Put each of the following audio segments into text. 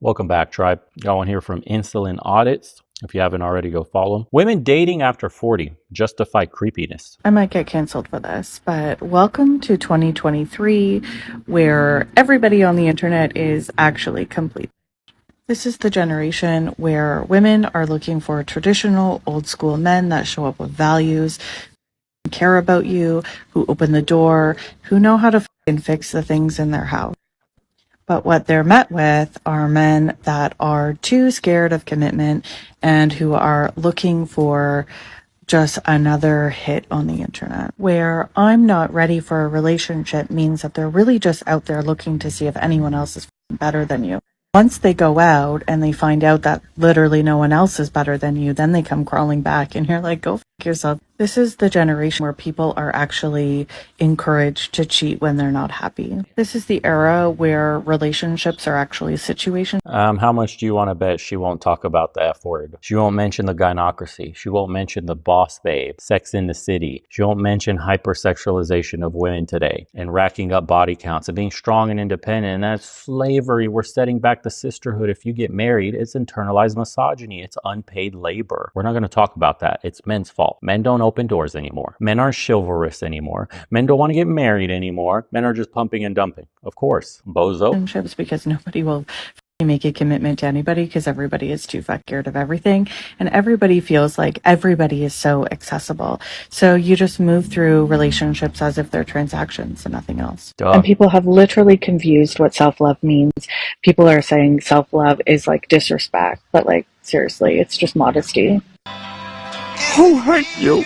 Welcome back, tribe. Going here from Insulin Audits. If you haven't already, go follow them. Women dating after 40 justify creepiness. I might get canceled for this, but welcome to 2023, where everybody on the internet is actually complete. This is the generation where women are looking for traditional, old school men that show up with values, care about you, who open the door, who know how to fix the things in their house. But what they're met with are men that are too scared of commitment and who are looking for just another hit on the internet. Where I'm not ready for a relationship means that they're really just out there looking to see if anyone else is better than you. Once they go out and they find out that literally no one else is better than you, then they come crawling back and you're like, go f*** yourself. This is the generation where people are actually encouraged to cheat when they're not happy. This is the era where relationships are actually situations. How much do you want to bet she won't talk about the F word? She won't mention the gynocracy. She won't mention the boss babe, Sex in the City. She won't mention hypersexualization of women today and racking up body counts and being strong and independent. And that's slavery. We're setting back the sisterhood. If you get married, it's internalized misogyny. It's unpaid labor. We're not going to talk about that. It's men's fault. Men don't open doors anymore. Men aren't chivalrous anymore. Men don't want to get married anymore. Men are just pumping and dumping. Of course, bozo. Because nobody will make a commitment to anybody because everybody is too scared of everything, and everybody feels like everybody is so accessible. So you just move through relationships as if they're transactions and nothing else. Duh. And people have literally confused what self-love means. People are saying self-love is like disrespect, but like seriously, it's just modesty. Who hurt you?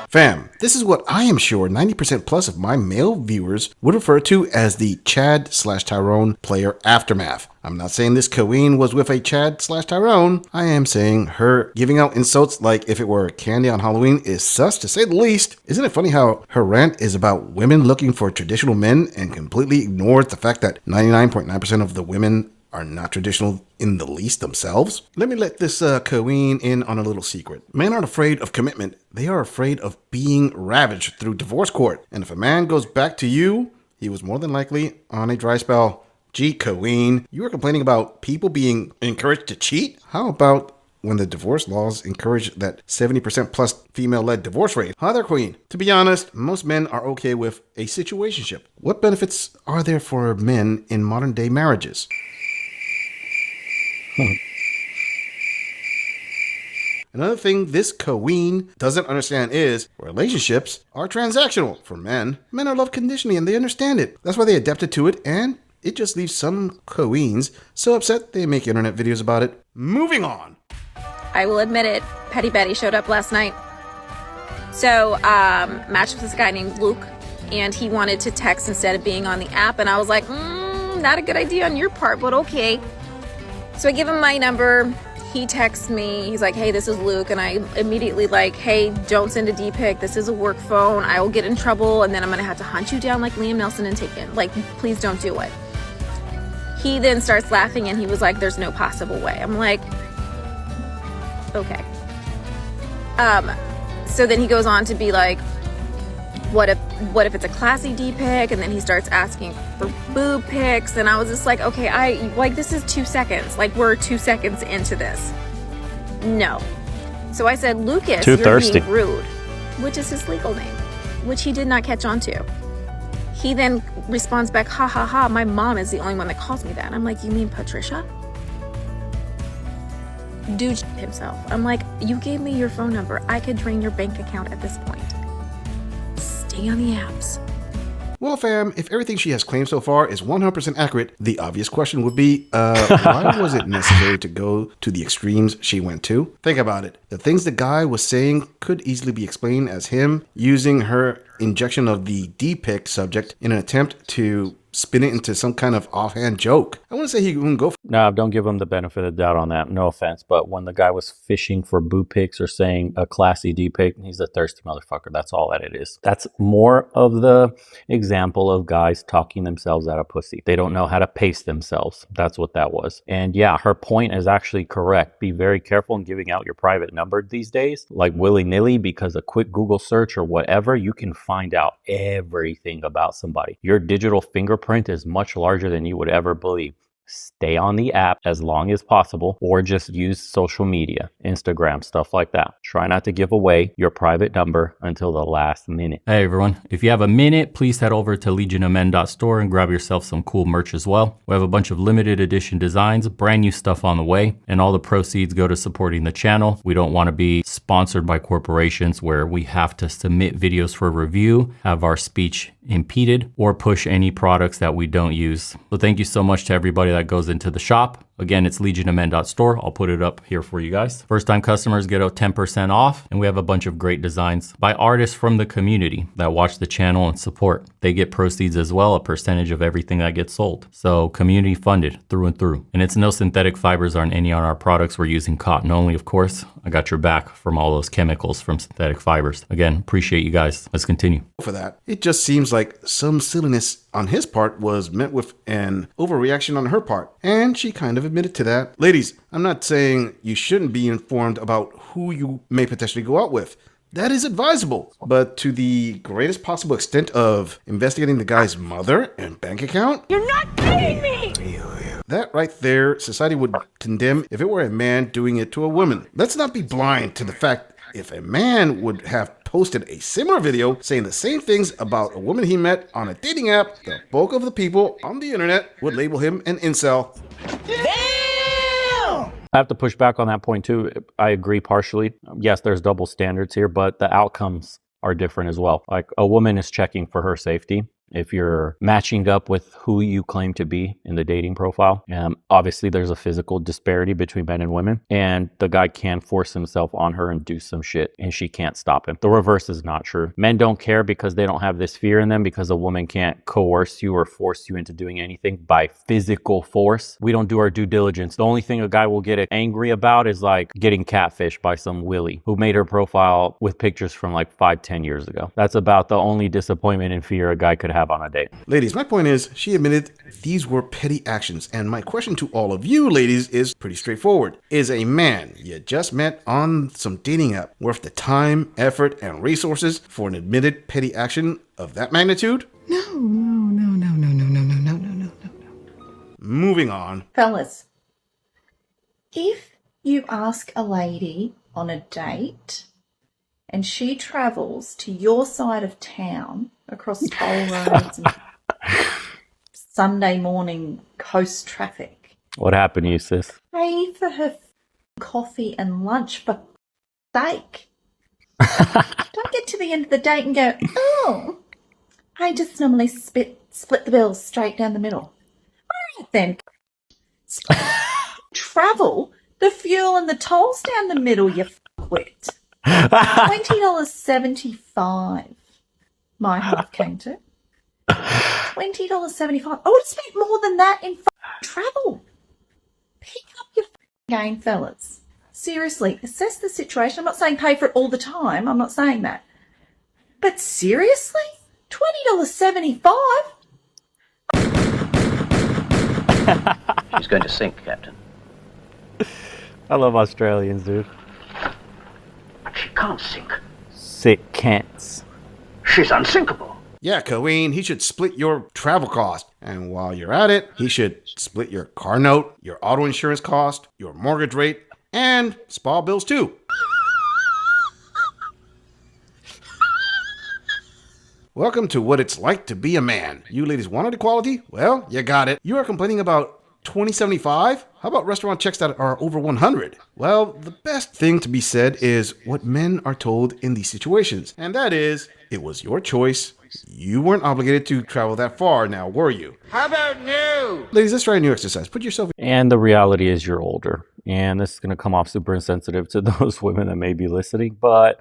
Fam, this is what I am sure 90% plus of my male viewers would refer to as the Chad/Tyrone player aftermath. I'm not saying this queen was with a Chad/Tyrone. I am saying her giving out insults like if it were candy on Halloween is sus to say the least. Isn't it funny how her rant is about women looking for traditional men and completely ignores the fact that 99.9% of the women are not traditional in the least themselves? Let me let this queen in on a little secret. Men aren't afraid of commitment. They are afraid of being ravaged through divorce court. And if a man goes back to you, he was more than likely on a dry spell. Gee, queen, you were complaining about people being encouraged to cheat? How about when the divorce laws encourage that 70% plus female-led divorce rate? Hi there, queen. To be honest, most men are okay with a situationship. What benefits are there for men in modern-day marriages? Another thing this queen doesn't understand is relationships are transactional for men. Men are love conditioning and they understand it. That's why they adapted to it, and it just leaves some queens so upset they make internet videos about it. Moving on. I will admit it, Petty Betty showed up last night. So, matched with this guy named Luke, and he wanted to text instead of being on the app, and I was like, not a good idea on your part, but okay. So I give him my number, he texts me, he's like, hey, this is Luke, and I immediately like, hey, don't send a D-pic, this is a work phone, I will get in trouble, and then I'm gonna have to hunt you down like Liam Nelson and Taken. Like, please don't do it. He then starts laughing, and he was like, there's no possible way. I'm like, okay. So then he goes on to be like, what if it's a classy D-pic? And then he starts asking for boob pics, and I was just like, okay, this is 2 seconds. Like, we're 2 seconds into this. No. So I said, Lucas, Too you're thirsty. being rude, which is his legal name, which he did not catch on to. He then responds back, ha ha ha, my mom is the only one that calls me that. I'm like, you mean Patricia? Dude himself. I'm like, you gave me your phone number. I could drain your bank account at this point. Stay on the apps. Well, fam, if everything she has claimed so far is 100% accurate, the obvious question would be, why was it necessary to go to the extremes she went to? Think about it. The things the guy was saying could easily be explained as him using her injection of the D-pic subject in an attempt to spin it into some kind of offhand joke. I want to say he wouldn't go for No, don't give him the benefit of the doubt on that. No offense, but when the guy was fishing for boob pics or saying a classy D pic, he's a thirsty motherfucker. That's all that it is. That's more of the example of guys talking themselves out of pussy. They don't know how to pace themselves. That's what that was. And yeah, her point is actually correct. Be very careful in giving out your private number these days, like willy-nilly, because a quick Google search or whatever, you can find out everything about somebody. Your digital fingerprint is much larger than you would ever believe. Stay on the app as long as possible, or just use social media, Instagram, stuff like that. Try not to give away your private number until the last minute. Hey everyone, if you have a minute, please head over to legionofmen.store and grab yourself some cool merch as well. We have a bunch of limited edition designs, brand new stuff on the way, and all the proceeds go to supporting the channel. We don't want to be sponsored by corporations where we have to submit videos for review, have our speech impeded, or push any products that we don't use. So thank you so much to everybody that goes into the shop. Again, it's legionofmen.store. I'll put it up here for you guys. First time customers get a 10% off, and we have a bunch of great designs by artists from the community that watch the channel and support. They get proceeds as well, a percentage of everything that gets sold. So community funded through and through. And it's no synthetic fibers on any on our products. We're using cotton only, of course. I got your back from all those chemicals from synthetic fibers. Again, appreciate you guys. Let's continue. For that, it just seems like some silliness on his part was met with an overreaction on her part, and she kind of admitted to that. Ladies, I'm not saying you shouldn't be informed about who you may potentially go out with. That is advisable, but to the greatest possible extent of investigating the guy's mother and bank account? You're not kidding me! That right there, society would condemn if it were a man doing it to a woman. Let's not be blind to the fact if a man would have posted a similar video saying the same things about a woman he met on a dating app, the bulk of the people on the internet would label him an incel. I have to push back on that point too. I agree partially. Yes, there's double standards here, but the outcomes are different as well. Like a woman is checking for her safety. If you're matching up with who you claim to be in the dating profile, obviously there's a physical disparity between men and women, and the guy can force himself on her and do some shit, and she can't stop him. The reverse is not true. Men don't care because they don't have this fear in them, because a woman can't coerce you or force you into doing anything by physical force. We don't do our due diligence. The only thing a guy will get angry about is like getting catfished by some Willie who made her profile with pictures from like 5-10 years ago. That's about the only disappointment and fear a guy could have on a date. Ladies, my point is, she admitted these were petty actions, and my question to all of you ladies is pretty straightforward. Is a man you just met on some dating app worth the time, effort, and resources for an admitted petty action of that magnitude? No. Moving on. Fellas, if you ask a lady on a date and she travels to your side of town across toll roads and Sunday morning coast traffic, What happened to you, sis? pay for her coffee and lunch for sake. Don't get to the end of the date and go, oh, I just normally split the bills straight down the middle. All right then. Travel the fuel and the tolls down the middle, you fuckwit. $20.75 my half came to. $20.75. I would have spent more than that in travel. Pick up your game, fellas. Seriously, assess the situation. I'm not saying pay for it all the time. I'm not saying that. But seriously? $20.75? She's going to sink, Captain. I love Australians, dude. But she can't sink. Sick cants. She's unsinkable. Yeah, Coeen, he should split your travel cost. And while you're at it, he should split your car note, your auto insurance cost, your mortgage rate, and spa bills too. Welcome to what it's like to be a man. You ladies wanted equality? Well, you got it. You are complaining about $20.75? How about restaurant checks that are over $100? Well, the best thing to be said is what men are told in these situations. And that is, it was your choice. You weren't obligated to travel that far now, were you? How about new? Ladies, let's try a new exercise. Put yourself And the reality is you're older. And this is going to come off super insensitive to those women that may be listening. But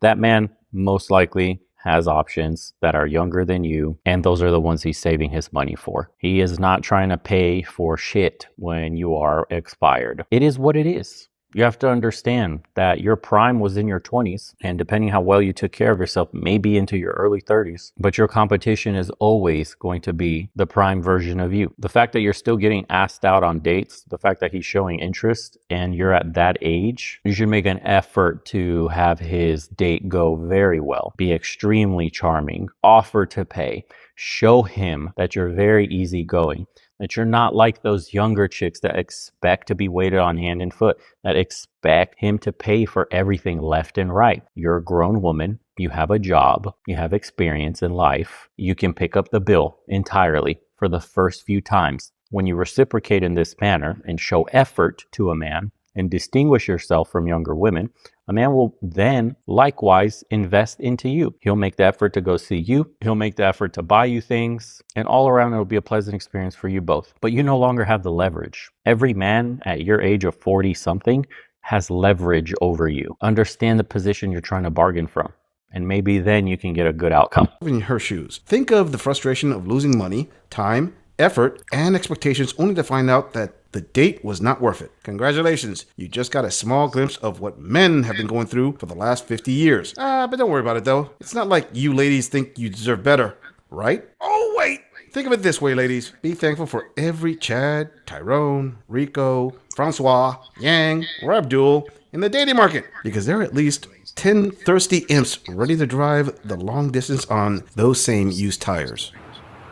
that man most likely has options that are younger than you, and those are the ones he's saving his money for. He is not trying to pay for shit when you are expired. It is what it is. You have to understand that your prime was in your 20s, and depending how well you took care of yourself, maybe into your early 30s, but your competition is always going to be the prime version of you. The fact that you're still getting asked out on dates, the fact that he's showing interest and you're at that age, you should make an effort to have his date go very well, be extremely charming, offer to pay, show him that you're very easygoing. That you're not like those younger chicks that expect to be waited on hand and foot, that expect him to pay for everything left and right. You're a grown woman. You have a job. You have experience in life. You can pick up the bill entirely for the first few times. When you reciprocate in this manner and show effort to a man and distinguish yourself from younger women, a man will then likewise invest into you. He'll make the effort to go see you. He'll make the effort to buy you things. And all around, it'll be a pleasant experience for you both. But you no longer have the leverage. Every man at your age of 40 something has leverage over you. Understand the position you're trying to bargain from. And maybe then you can get a good outcome. In her shoes, think of the frustration of losing money, time, effort, and expectations only to find out that the date was not worth it. Congratulations, you just got a small glimpse of what men have been going through for the last 50 years. But don't worry about it though. It's not like you ladies think you deserve better, right? Oh wait! Think of it this way, ladies. Be thankful for every Chad, Tyrone, Rico, Francois, Yang, or Abdul in the dating market, because there are at least 10 thirsty imps ready to drive the long distance on those same used tires.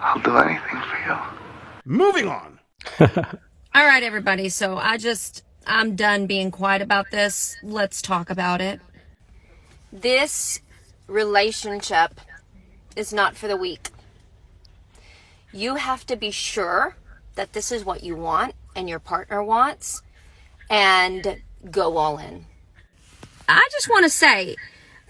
I'll do anything for you. Moving on. All right, everybody. So I'm done being quiet about this. Let's talk about it. This relationship is not for the weak. You have to be sure that this is what you want and your partner wants, and go all in. I just want to say,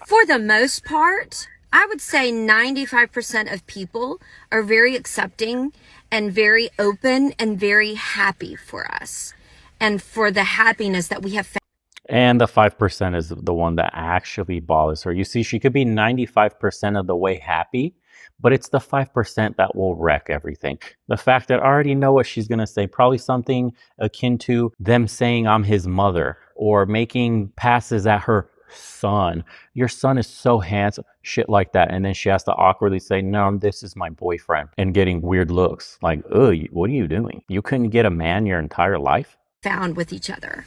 for the most part, I would say 95% of people are very accepting and very open and very happy for us and for the happiness that we have found. And the 5% is the one that actually bothers her. You see, she could be 95% of the way happy, but it's the 5% that will wreck everything. The fact that I already know what she's going to say, probably something akin to them saying I'm his mother or making passes at her son. Your son is so handsome, shit like that. And then she has to awkwardly say, no, this is my boyfriend, and getting weird looks like, oh, what are you doing? You couldn't get a man your entire life? Found with each other.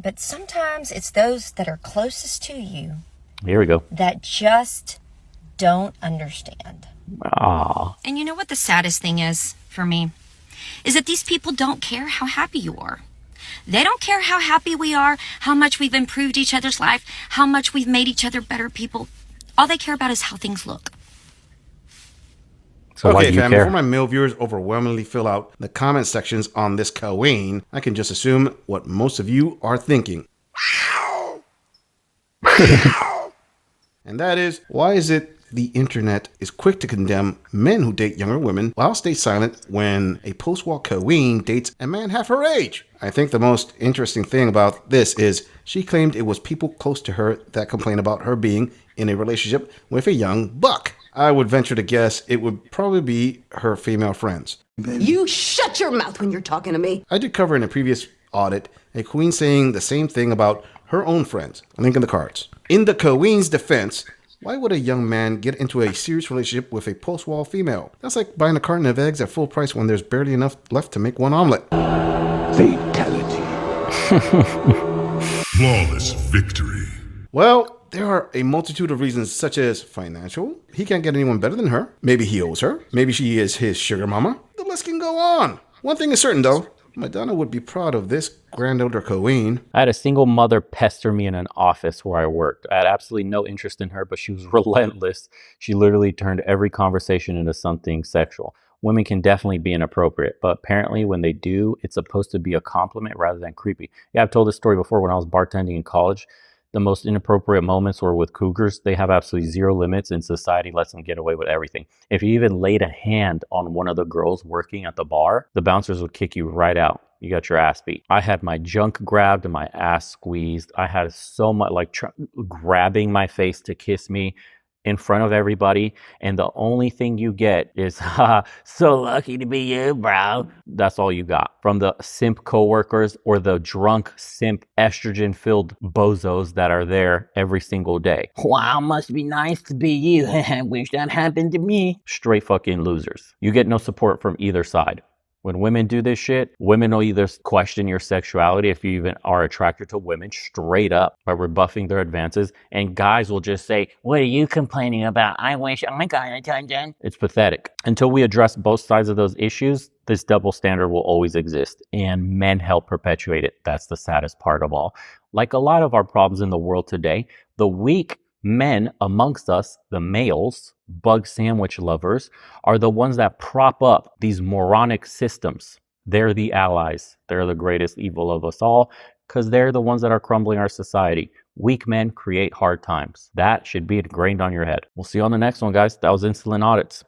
But sometimes it's those that are closest to you Here we go. that just don't understand. Ah. And you know what the saddest thing is for me? Is that these people don't care how happy you are. They don't care how happy we are, how much we've improved each other's life, how much we've made each other better people. All they care about is how things look. So why Okay, do you fam, care? before my male viewers overwhelmingly fill out the comment sections on this Kawain, I can just assume what most of you are thinking. And that is, why is it the internet is quick to condemn men who date younger women while stay silent when a post-war Kawain dates a man half her age? I think the most interesting thing about this is she claimed it was people close to her that complained about her being in a relationship with a young buck. I would venture to guess it would probably be her female friends. You shut your mouth when you're talking to me. I did cover in a previous audit a queen saying the same thing about her own friends. Link in the cards. In the queen's defense, why would a young man get into a serious relationship with a post-war female? That's like buying a carton of eggs at full price when there's barely enough left to make one omelet. Fatality. Flawless victory. Well, there are a multitude of reasons such as financial. He can't get anyone better than her. Maybe he owes her. Maybe she is his sugar mama. The list can go on. One thing is certain though. Madonna would be proud of this granddaughter queen. I had a single mother pester me in an office where I worked. I had absolutely no interest in her, but she was relentless. She literally turned every conversation into something sexual. Women can definitely be inappropriate, but apparently when they do, it's supposed to be a compliment rather than creepy. Yeah, I've told this story before when I was bartending in college. The most inappropriate moments were with cougars. They have absolutely zero limits, and society lets them get away with everything. If you even laid a hand on one of the girls working at the bar, the bouncers would kick you right out. You got your ass beat. I had my junk grabbed and my ass squeezed. I had so much grabbing my face to kiss me in front of everybody, and the only thing you get is, ha, so lucky to be you, bro. That's all you got from the simp coworkers or the drunk simp estrogen-filled bozos that are there every single day. Wow, must be nice to be you. Wish that happened to me. Straight fucking losers. You get no support from either side. When women do this shit, women will either question your sexuality if you even are attracted to women straight up by rebuffing their advances, and guys will just say, what are you complaining about? I wish I got attention. It's pathetic. Until we address both sides of those issues, this double standard will always exist, and men help perpetuate it. That's the saddest part of all. Like a lot of our problems in the world today, the weak men amongst us, the males, bug sandwich lovers, are the ones that prop up these moronic systems. They're the allies. They're the greatest evil of us all because they're the ones that are crumbling our society. Weak men create hard times. That should be ingrained on your head. We'll see you on the next one, guys. That was Insulin Audits.